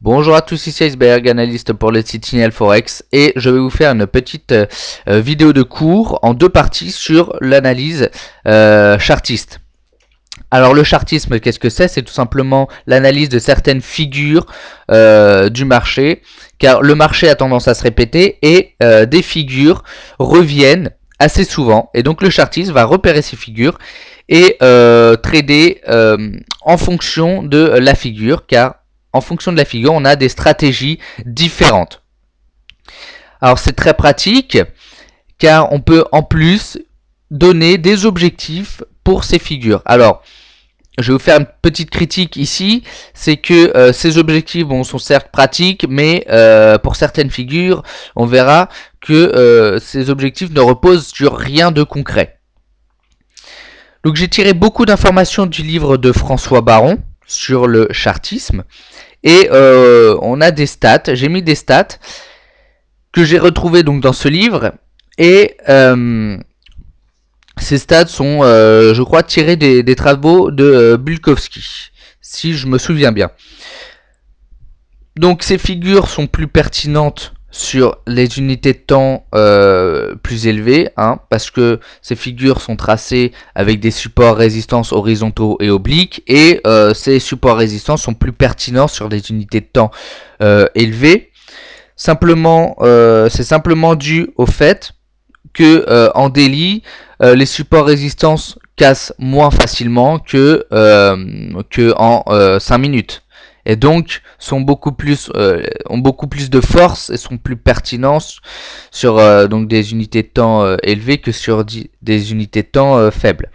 Bonjour à tous, ici Iceberg, analyste pour le site Signal Forex, et je vais vous faire une petite vidéo de cours en deux parties sur l'analyse chartiste. Alors le chartisme, qu'est-ce que c'est? C'est tout simplement l'analyse de certaines figures du marché, car le marché a tendance à se répéter et des figures reviennent assez souvent, et donc le chartiste va repérer ces figures et trader en fonction de la figure, car en fonction de la figure, on a des stratégies différentes. Alors c'est très pratique, car on peut en plus donner des objectifs pour ces figures. Alors, je vais vous faire une petite critique ici, c'est que ces objectifs sont certes pratiques, mais pour certaines figures, on verra que ces objectifs ne reposent sur rien de concret. Donc j'ai tiré beaucoup d'informations du livre de François Baron sur le chartisme, et on a des stats, j'ai mis des stats que j'ai retrouvées donc dans ce livre, et ces stats sont, je crois, tirés des travaux de Bulkowski, si je me souviens bien. Donc ces figures sont plus pertinentes sur les unités de temps plus élevées, parce que ces figures sont tracées avec des supports résistances horizontaux et obliques, et ces supports résistants sont plus pertinents sur des unités de temps élevées. Simplement, c'est simplement dû au fait que en daily, les supports résistance cassent moins facilement que en 5 minutes. Et donc ont beaucoup plus de force et sont plus pertinents sur donc des unités de temps élevées que sur des unités de temps faibles.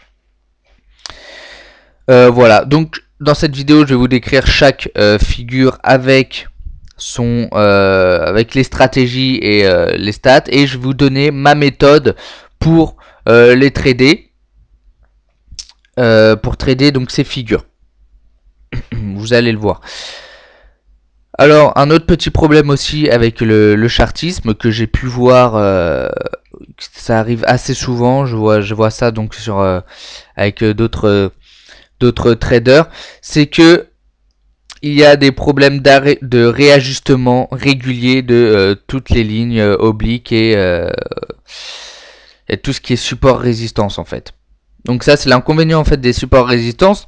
Voilà, donc dans cette vidéo je vais vous décrire chaque figure avec avec les stratégies et les stats, et je vais vous donner ma méthode pour les trader, donc ces figures. Vous allez le voir. Alors un autre petit problème aussi avec le chartisme que j'ai pu voir, ça arrive assez souvent, je vois ça donc sur avec d'autres traders, c'est que il y a des problèmes de réajustement régulier de toutes les lignes obliques et tout ce qui est support résistance en fait. Donc ça c'est l'inconvénient en fait des supports résistance,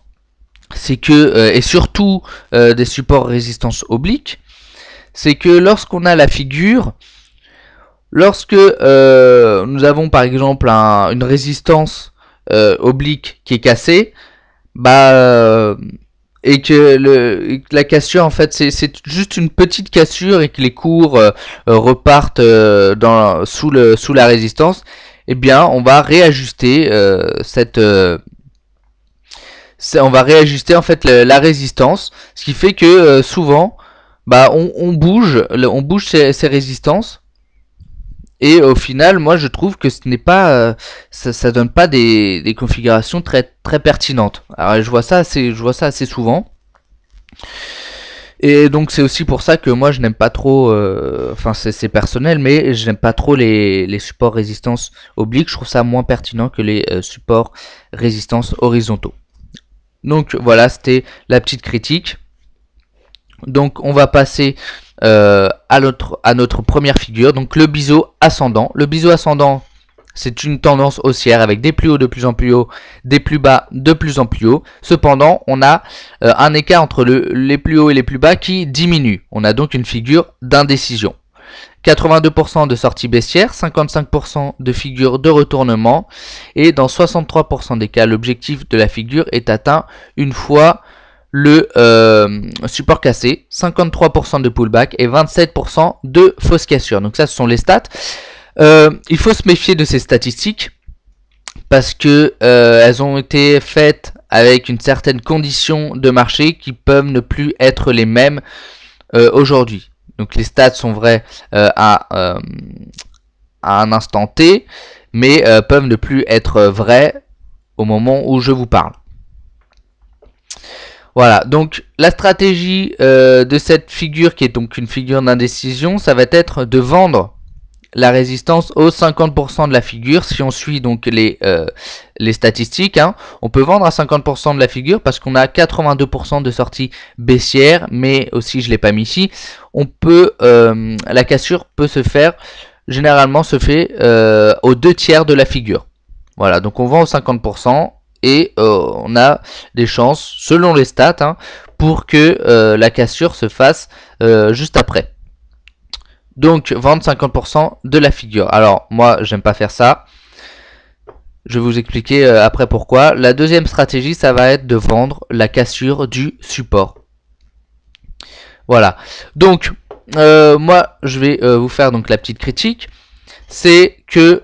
c'est que et surtout des supports résistance obliques, c'est que lorsqu'on a la figure, lorsque nous avons par exemple une résistance oblique qui est cassée, et que la cassure en fait c'est juste une petite cassure et que les cours repartent sous la résistance, eh bien on va réajuster on va réajuster en fait la résistance, ce qui fait que souvent on bouge ces résistances, et au final moi je trouve que ce n'est pas ça donne pas des configurations très pertinentes. Alors je vois ça assez souvent, et donc c'est aussi pour ça que moi je n'aime pas trop, enfin c'est personnel, mais je n'aime pas trop les supports résistance obliques. Je trouve ça moins pertinent que les supports résistance horizontaux. Donc voilà, c'était la petite critique. Donc on va passer à notre première figure, donc le biseau ascendant. Le biseau ascendant, c'est une tendance haussière avec des plus hauts de plus en plus hauts, des plus bas de plus en plus hauts. Cependant, on a un écart entre les plus hauts et les plus bas qui diminue. On a donc une figure d'indécision. 82% de sorties baissières, 55% de figures de retournement, et dans 63% des cas, l'objectif de la figure est atteint une fois le support cassé, 53% de pullback et 27% de fausse cassure. Donc ça, ce sont les stats. Il faut se méfier de ces statistiques parce que elles ont été faites avec une certaine condition de marché qui peuvent ne plus être les mêmes aujourd'hui. Donc les stats sont vraies à un instant T, mais peuvent ne plus être vraies au moment où je vous parle. Voilà, donc la stratégie de cette figure, qui est donc une figure d'indécision, ça va être de vendre la résistance aux 50% de la figure. Si on suit donc les statistiques, hein, on peut vendre à 50% de la figure parce qu'on a 82% de sortie baissière, mais aussi je l'ai pas mis ici. On peut, la cassure peut se faire, généralement se fait aux 2/3 de la figure. Voilà, donc on vend aux 50% et on a des chances, selon les stats, hein, pour que la cassure se fasse juste après. Donc vendre 50% de la figure. Alors moi j'aime pas faire ça. Je vais vous expliquer après pourquoi. La deuxième stratégie, ça va être de vendre la cassure du support. Voilà. Donc moi je vais vous faire donc la petite critique. C'est que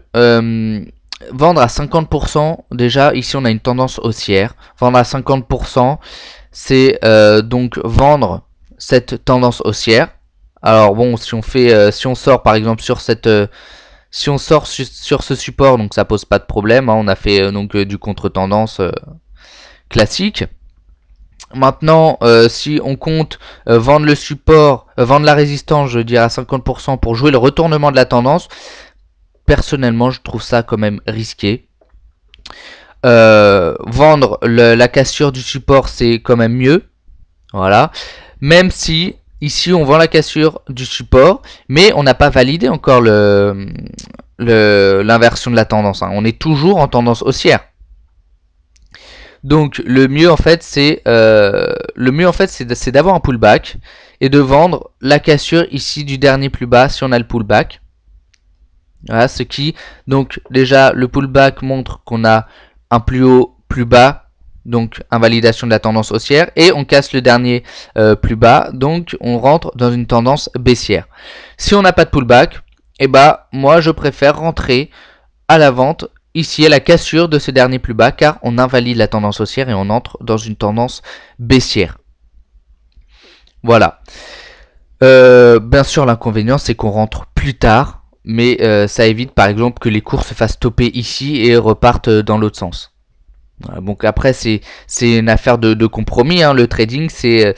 vendre à 50%, déjà ici on a une tendance haussière. Vendre à 50%, c'est donc vendre cette tendance haussière. Alors bon, si on sort par exemple sur cette, si on sort sur ce support, donc ça pose pas de problème, hein, on a fait donc du contre-tendance classique. Maintenant, si on compte vendre le support, vendre la résistance, je dirais à 50% pour jouer le retournement de la tendance, personnellement, je trouve ça quand même risqué. Vendre la cassure du support, c'est quand même mieux. Voilà. Même si ici on vend la cassure du support, mais on n'a pas validé encore l'inversion de la tendance, hein. On est toujours en tendance haussière. Donc le mieux en fait c'est d'avoir un pullback et de vendre la cassure ici du dernier plus bas si on a le pullback. Voilà, ce qui donc déjà le pullback montre qu'on a un plus haut plus bas, donc invalidation de la tendance haussière, et on casse le dernier plus bas, donc on rentre dans une tendance baissière. Si on n'a pas de pullback, et bah moi je préfère rentrer à la vente ici à la cassure de ce dernier plus bas, car on invalide la tendance haussière et on entre dans une tendance baissière. Voilà. Bien sûr l'inconvénient c'est qu'on rentre plus tard, mais ça évite par exemple que les cours se fassent stopper ici et repartent dans l'autre sens. Donc après c'est une affaire de compromis, hein. Le trading c'est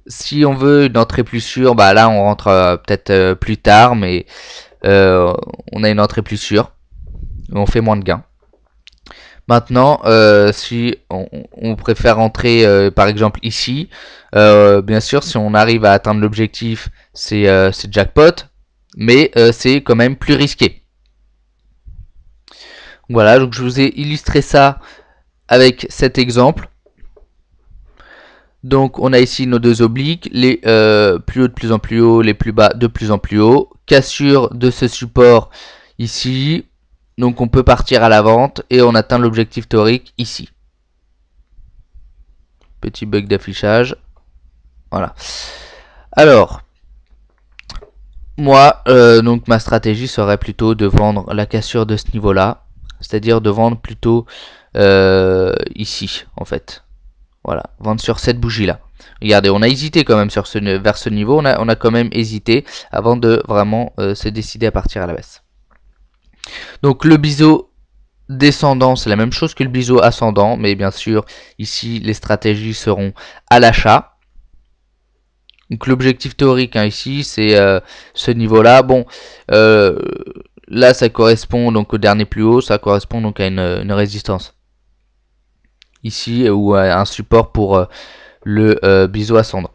si on veut une entrée plus sûre, bah là on rentre peut-être plus tard, mais on a une entrée plus sûre, on fait moins de gains. Maintenant si on préfère rentrer par exemple ici, bien sûr si on arrive à atteindre l'objectif c'est jackpot, mais c'est quand même plus risqué. Voilà, donc je vous ai illustré ça avec cet exemple. Donc on a ici nos deux obliques, les plus hauts de plus en plus haut, les plus bas de plus en plus haut. Cassure de ce support ici. Donc on peut partir à la vente et on atteint l'objectif théorique ici. Petit bug d'affichage. Voilà. Alors, moi, donc ma stratégie serait plutôt de vendre la cassure de ce niveau-là. C'est-à-dire de vendre plutôt ici en fait. Voilà, vendre sur cette bougie là. Regardez, on a hésité quand même vers ce niveau, on a quand même hésité avant de vraiment se décider à partir à la baisse. Donc le biseau descendant c'est la même chose que le biseau ascendant, mais bien sûr ici les stratégies seront à l'achat. Donc l'objectif théorique hein, ici c'est ce niveau là. Bon là ça correspond donc au dernier plus haut, ça correspond donc à une résistance ici ou à un support pour le biseau ascendant.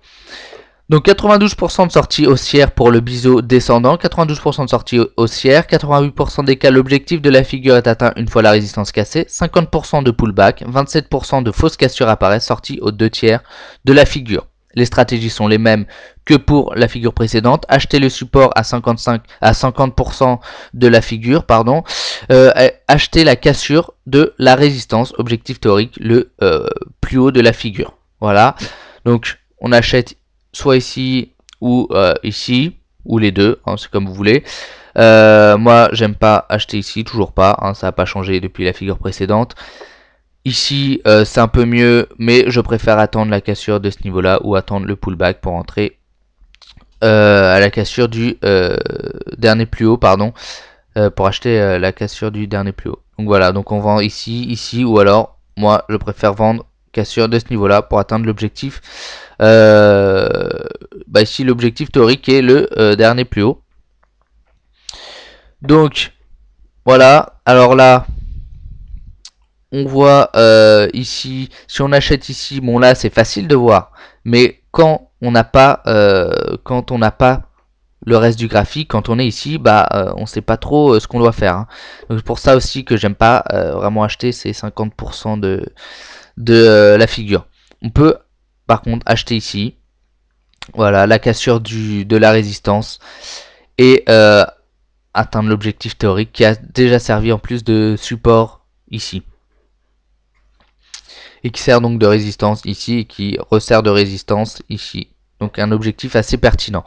Donc 92% de sortie haussière pour le biseau descendant, 92% de sortie haussière, 88% des cas l'objectif de la figure est atteint une fois la résistance cassée, 50% de pullback, 27% de fausses cassures apparaissent sorties aux 2/3 de la figure. Les stratégies sont les mêmes que pour la figure précédente. Acheter le support à 50% de la figure, pardon. Acheter la cassure de la résistance, objectif théorique, le plus haut de la figure. Voilà. Donc on achète soit ici ou ici, ou les deux, hein, c'est comme vous voulez. Moi j'aime pas acheter ici, toujours pas, hein, ça n'a pas changé depuis la figure précédente. Ici c'est un peu mieux, mais je préfère attendre la cassure de ce niveau là ou attendre le pullback pour entrer à la cassure du dernier plus haut, pardon, pour acheter la cassure du dernier plus haut. Donc voilà, donc on vend ici, ici, ou alors moi je préfère vendre cassure de ce niveau là pour atteindre l'objectif ici l'objectif théorique est le dernier plus haut. Donc voilà, alors là on voit ici, si on achète ici, bon là c'est facile de voir, mais quand on n'a pas le reste du graphique, quand on est ici, on sait pas trop ce qu'on doit faire, hein. Donc c'est pour ça aussi que j'aime pas vraiment acheter ces 50% de la figure. On peut par contre acheter ici, voilà, la cassure de la résistance et atteindre l'objectif théorique qui a déjà servi en plus de support ici. Et qui sert donc de résistance ici et qui resserre de résistance ici. Donc un objectif assez pertinent.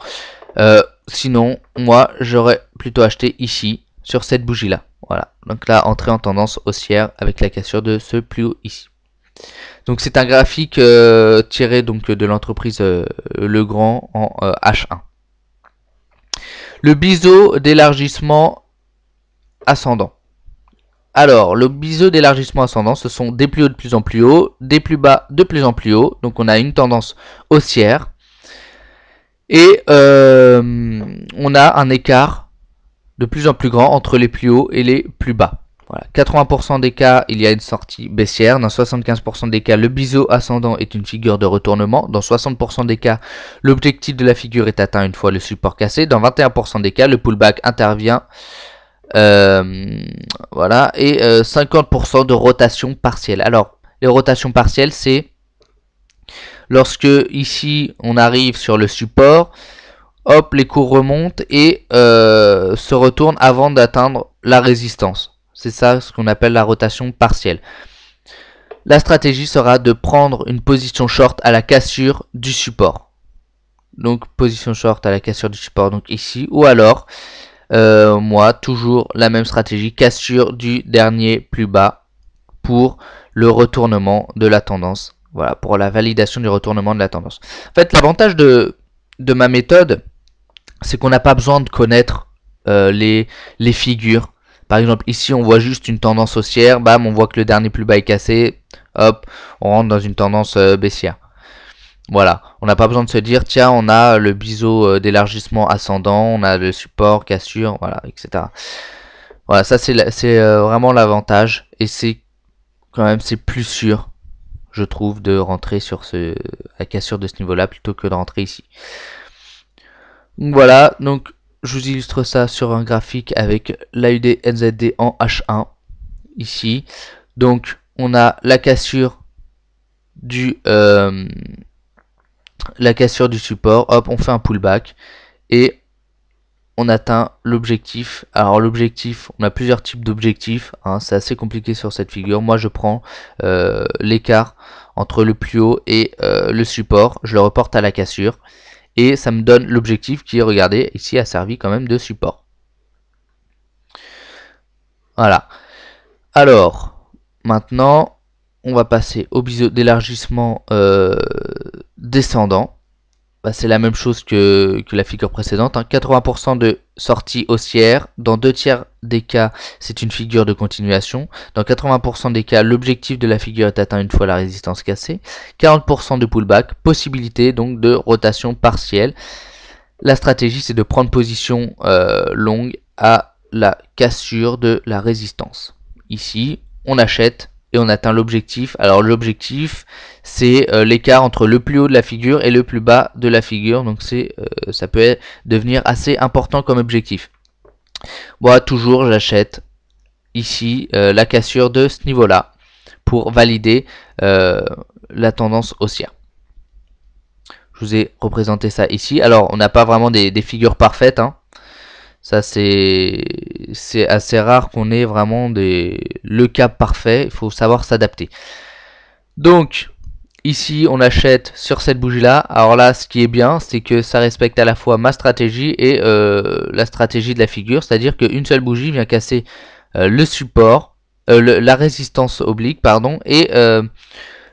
Sinon, moi, j'aurais plutôt acheté ici, sur cette bougie-là. Voilà. Donc là, entrée en tendance haussière avec la cassure de ce plus haut ici. Donc c'est un graphique tiré donc de l'entreprise Legrand en H1. Le biseau d'élargissement ascendant. Alors, le biseau d'élargissement ascendant, ce sont des plus hauts de plus en plus haut, des plus bas de plus en plus haut. Donc on a une tendance haussière. Et on a un écart de plus en plus grand entre les plus hauts et les plus bas. Voilà. 80% des cas, il y a une sortie baissière. Dans 75% des cas, le biseau ascendant est une figure de retournement. Dans 60% des cas, l'objectif de la figure est atteint une fois le support cassé. Dans 21% des cas, le pullback intervient. Voilà. Et 50% de rotation partielle. Alors, les rotations partielles, c'est lorsque ici, on arrive sur le support, hop, les cours remontent et se retournent avant d'atteindre la résistance. C'est ça ce qu'on appelle la rotation partielle. La stratégie sera de prendre une position short à la cassure du support. Donc position short à la cassure du support, donc ici. Ou alors, moi, toujours la même stratégie, cassure du dernier plus bas pour le retournement de la tendance. Voilà, pour la validation du retournement de la tendance. En fait, l'avantage de ma méthode, c'est qu'on n'a pas besoin de connaître les figures. Par exemple, ici, on voit juste une tendance haussière. Bam, on voit que le dernier plus bas est cassé. Hop, on rentre dans une tendance baissière. Voilà, on n'a pas besoin de se dire, tiens, on a le biseau d'élargissement ascendant, on a le support, cassure, voilà, etc. Voilà, ça c'est vraiment l'avantage. Et c'est quand même, c'est plus sûr, je trouve, de rentrer sur la cassure de ce niveau-là plutôt que de rentrer ici. Voilà, donc je vous illustre ça sur un graphique avec l'AUD NZD en H1 ici. Donc on a la cassure du support, hop, on fait un pullback et on atteint l'objectif. Alors l'objectif, on a plusieurs types d'objectifs, hein, c'est assez compliqué sur cette figure. Moi je prends l'écart entre le plus haut et le support, je le reporte à la cassure. Et ça me donne l'objectif qui, regardez, ici a servi quand même de support. Voilà. Alors, maintenant, on va passer au biseau d'élargissement descendant. C'est la même chose que la figure précédente, hein. 80% de sortie haussière. Dans 2/3 des cas, c'est une figure de continuation. Dans 80% des cas, l'objectif de la figure est atteint une fois la résistance cassée. 40% de pullback, possibilité donc de rotation partielle. La stratégie, c'est de prendre position longue à la cassure de la résistance. Ici, on achète et on atteint l'objectif. Alors l'objectif, c'est l'écart entre le plus haut de la figure et le plus bas de la figure. Donc ça peut devenir assez important comme objectif. Moi, toujours, j'achète ici la cassure de ce niveau-là pour valider la tendance haussière. Je vous ai représenté ça ici. Alors, on n'a pas vraiment des figures parfaites, hein. Ça, c'est assez rare qu'on ait vraiment le cas parfait. Il faut savoir s'adapter. Donc, ici, on achète sur cette bougie-là. Alors là, ce qui est bien, c'est que ça respecte à la fois ma stratégie et la stratégie de la figure. C'est-à-dire qu'une seule bougie vient casser le support, la résistance oblique, pardon, et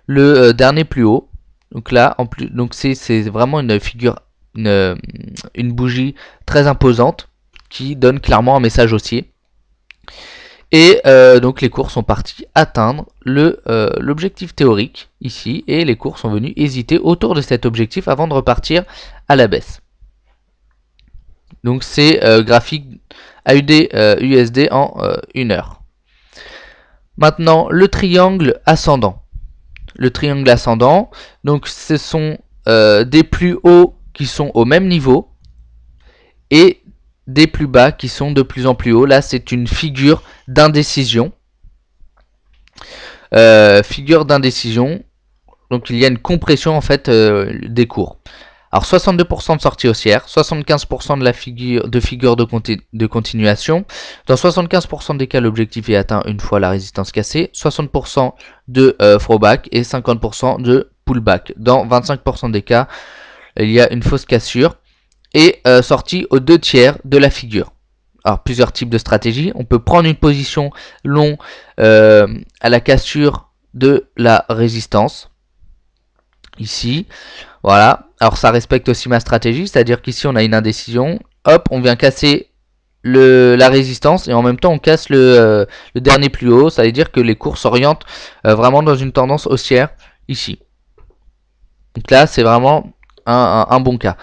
le dernier plus haut. Donc là, en plus, donc c'est vraiment une figure, une bougie très imposante qui donne clairement un message haussier. Et donc les cours sont partis atteindre l'objectif théorique ici, et les cours sont venus hésiter autour de cet objectif avant de repartir à la baisse. Donc c'est graphique AUD USD en 1 heure. Maintenant, le triangle ascendant. Le triangle ascendant, donc ce sont des plus hauts qui sont au même niveau et des plus bas qui sont de plus en plus hauts. Là, c'est une figure d'indécision. Figure d'indécision. Donc il y a une compression en fait des cours. Alors 62% de sortie haussière, 75% de figure de continuation. Dans 75% des cas, l'objectif est atteint une fois la résistance cassée, 60% de throwback et 50% de pullback. Dans 25% des cas, il y a une fausse cassure et sortie aux 2 tiers de la figure. Alors plusieurs types de stratégies. On peut prendre une position long à la cassure de la résistance. Ici, voilà. Alors ça respecte aussi ma stratégie, c'est-à-dire qu'ici on a une indécision. Hop, on vient casser la résistance et en même temps on casse le dernier plus haut. Ça veut dire que les cours s'orientent vraiment dans une tendance haussière ici. Donc là c'est vraiment un bon cas.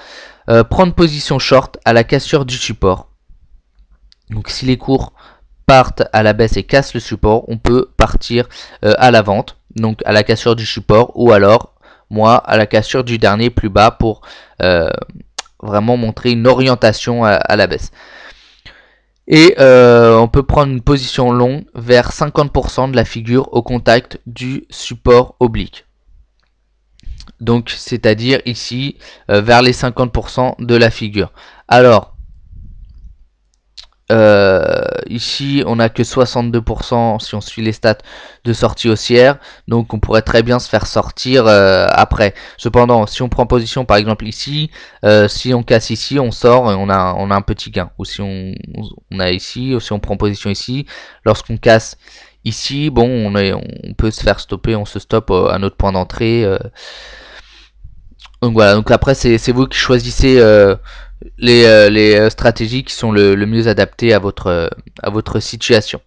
Prendre position short à la cassure du support. Donc si les cours partent à la baisse et cassent le support, on peut partir à la vente, donc à la cassure du support, ou alors moi à la cassure du dernier plus bas pour vraiment montrer une orientation à la baisse. Et on peut prendre une position longue vers 50% de la figure au contact du support oblique. Donc c'est-à-dire ici vers les 50% de la figure. Alors ici on n'a que 62% si on suit les stats de sortie haussière, donc on pourrait très bien se faire sortir après. Cependant si on prend position par exemple ici, si on casse ici on sort et on a un petit gain. Ou si on a ici, ou si on prend position ici, lorsqu'on casse ici, bon on peut se faire stopper, on se stoppe à notre point d'entrée. Donc voilà, donc après c'est vous qui choisissez les stratégies qui sont le mieux adaptées à votre situation.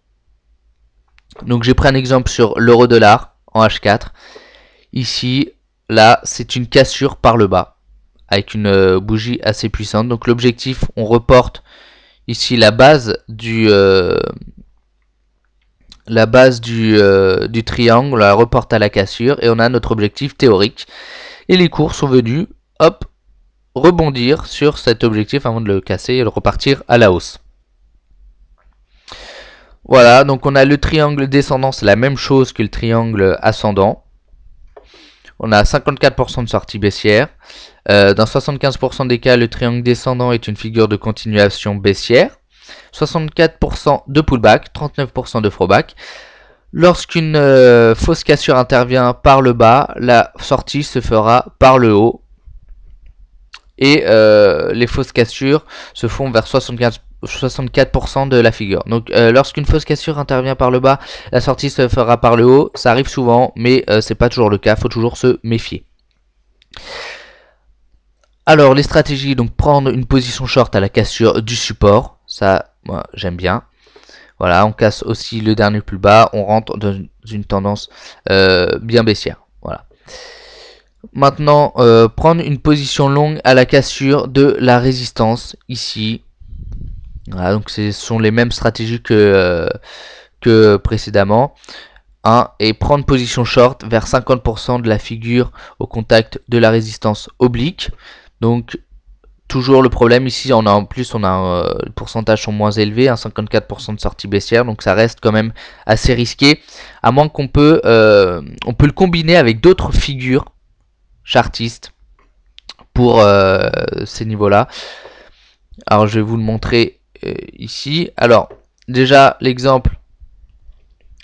Donc j'ai pris un exemple sur l'euro-dollar en H4. Ici, là, c'est une cassure par le bas avec une bougie assez puissante. Donc l'objectif, on reporte ici la base du triangle, on la reporte à la cassure et on a notre objectif théorique. Et les cours sont venus, hop, rebondir sur cet objectif avant de le casser et de repartir à la hausse. Voilà, donc on a le triangle descendant, c'est la même chose que le triangle ascendant. On a 54% de sortie baissière. Dans 75% des cas, le triangle descendant est une figure de continuation baissière. 64% de pullback, 39% de throwback. Lorsqu'une fausse cassure intervient par le bas, la sortie se fera par le haut. Et les fausses cassures se font vers 64% de la figure. Donc lorsqu'une fausse cassure intervient par le bas, la sortie se fera par le haut. Ça arrive souvent, mais c'est pas toujours le cas. Faut toujours se méfier. Alors les stratégies, donc prendre une position short à la cassure du support, ça moi j'aime bien. Voilà, on casse aussi le dernier plus bas, on rentre dans une tendance bien baissière. Voilà. Maintenant, prendre une position longue à la cassure de la résistance ici. Voilà, donc ce sont les mêmes stratégies que précédemment. Et prendre position short vers 50% de la figure au contact de la résistance oblique. Donc toujours le problème ici, on a les pourcentages sont moins élevés, 54% de sortie baissière, donc ça reste quand même assez risqué, à moins qu'on peut le combiner avec d'autres figures chartistes pour ces niveaux-là. Alors je vais vous le montrer ici. Alors déjà l'exemple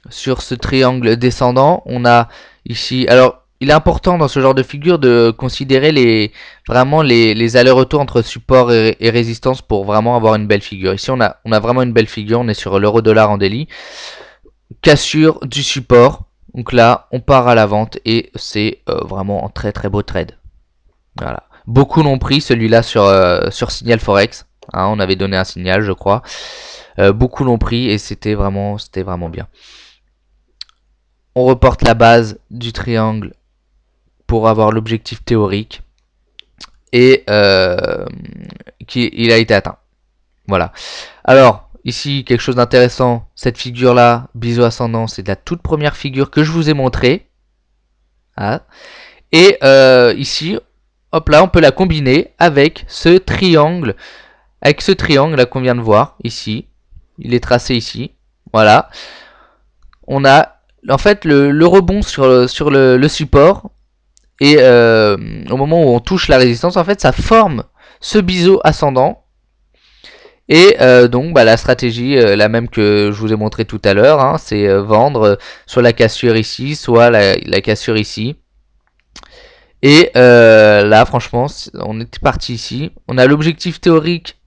sur ce triangle descendant, on a ici, alors il est important dans ce genre de figure de considérer vraiment les allers-retours entre support et résistance pour vraiment avoir une belle figure. Ici on a vraiment une belle figure, on est sur l'euro-dollar en daily. Cassure du support, donc là on part à la vente et c'est vraiment un très très beau trade. Voilà. Beaucoup l'ont pris celui-là sur Signal Forex, hein, on avait donné un signal je crois. Beaucoup l'ont pris et c'était vraiment bien. On reporte la base du triangle pour avoir l'objectif théorique et il a été atteint. Voilà. Alors ici quelque chose d'intéressant, cette figure là, biseau ascendant, c'est de la toute première figure que je vous ai montrée. Ah. Et ici, hop là, on peut la combiner avec ce triangle là qu'on vient de voir ici. Il est tracé ici. Voilà. On a en fait le rebond sur le support. Et au moment où on touche la résistance, en fait, ça forme ce biseau ascendant. Et donc la stratégie, la même que je vous ai montré tout à l'heure, hein, c'est vendre soit la cassure ici, soit la cassure ici. Et là, franchement, on est parti ici. On a l'objectif théorique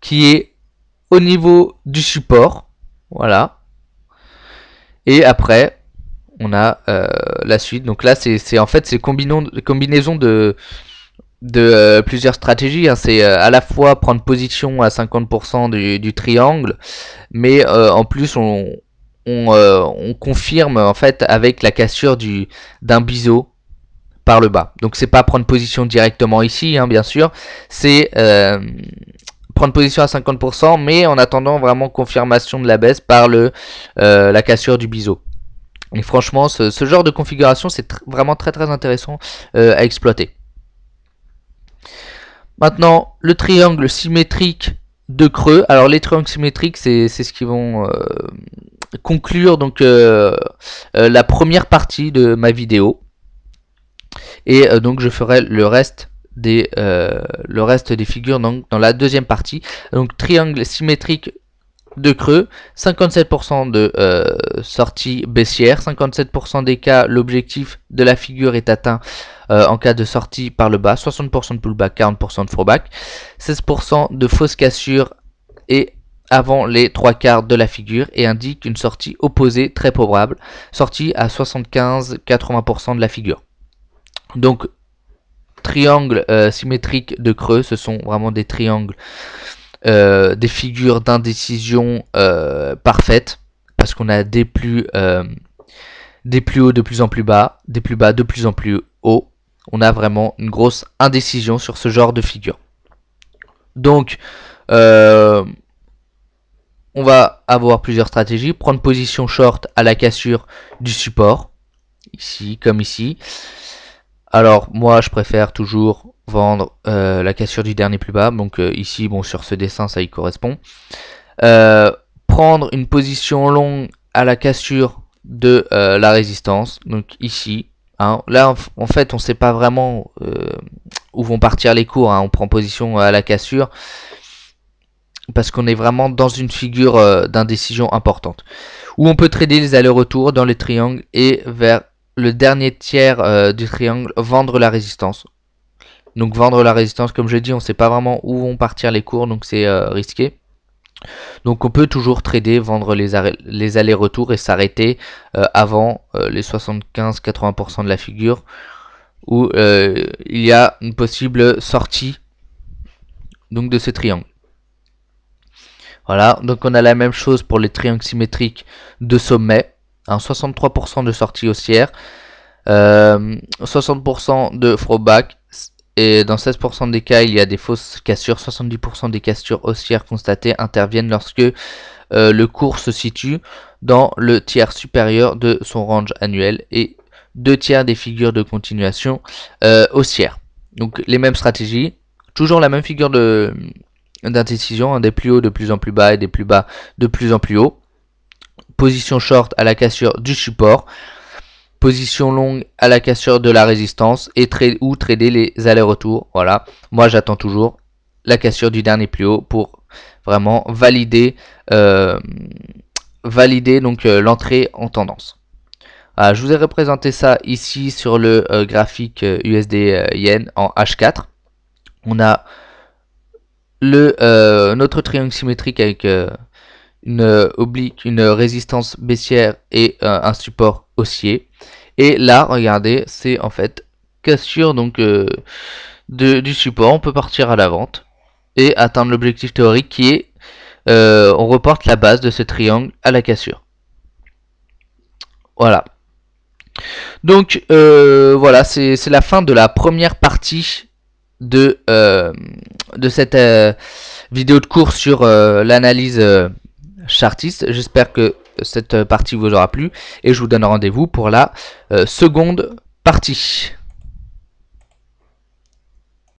qui est au niveau du support. Voilà. Et après, on a la suite. Donc là, c'est en fait c'est combinaison de plusieurs stratégies. Hein. C'est à la fois prendre position à 50% du triangle, mais en plus on confirme en fait avec la cassure d'un biseau par le bas. Donc c'est pas prendre position directement ici, hein, bien sûr, c'est prendre position à 50%, mais en attendant vraiment confirmation de la baisse par la cassure du biseau. Et franchement, ce genre de configuration, c'est vraiment très intéressant à exploiter. Maintenant, le triangle symétrique de creux. Alors les triangles symétriques, c'est ce qui vont conclure donc la première partie de ma vidéo. Et donc je ferai le reste des figures donc, dans la deuxième partie. Donc triangle symétrique de creux, 57% de sortie baissière, 57% des cas l'objectif de la figure est atteint en cas de sortie par le bas, 60% de pullback, 40% de throwback, 16% de fausse cassure et avant les 3/4 de la figure et indique une sortie opposée très probable, sortie à 75-80% de la figure. Donc triangle symétrique de creux, ce sont vraiment des triangles, des figures d'indécision parfaites, parce qu'on a des plus hauts de plus en plus bas, des plus bas de plus en plus hauts. On a vraiment une grosse indécision sur ce genre de figure. Donc on va avoir plusieurs stratégies. Prendre position short à la cassure du support, ici comme ici. Alors moi je préfère toujours vendre la cassure du dernier plus bas. Donc ici, bon, sur ce dessin ça y correspond. Prendre une position longue à la cassure de la résistance. Donc ici. Hein, là en fait on sait pas vraiment où vont partir les cours. Hein. On prend position à la cassure parce qu'on est vraiment dans une figure d'indécision importante. Où on peut trader les allers-retours dans les triangles et vers le dernier tiers du triangle, vendre la résistance. Donc vendre la résistance, comme je dis, on ne sait pas vraiment où vont partir les cours, donc c'est risqué. Donc on peut toujours trader, vendre les allers-retours et s'arrêter avant les 75-80% de la figure, où il y a une possible sortie donc de ce triangle. Voilà, donc on a la même chose pour les triangles symétriques de sommet. 63% de sortie haussière, 60% de throwback, et dans 16% des cas il y a des fausses cassures. 70% des cassures haussières constatées interviennent lorsque le cours se situe dans le tiers supérieur de son range annuel et 2/3 des figures de continuation haussière. Donc les mêmes stratégies, toujours la même figure d'indécision, hein, des plus hauts de plus en plus bas et des plus bas de plus en plus haut. Position short à la cassure du support, position longue à la cassure de la résistance et ou trader les allers-retours. Voilà, moi j'attends toujours la cassure du dernier plus haut pour vraiment valider donc l'entrée en tendance. Voilà, je vous ai représenté ça ici sur le graphique USD Yen en H4. On a notre triangle symétrique avec une résistance baissière et un support haussier. Et là, regardez, c'est en fait cassure donc du support. On peut partir à la vente et atteindre l'objectif théorique qui est on reporte la base de ce triangle à la cassure. Voilà. Donc voilà, c'est la fin de la première partie de cette vidéo de cours sur l'analyse chartiste. J'espère que cette partie vous aura plu et je vous donne rendez-vous pour la seconde partie.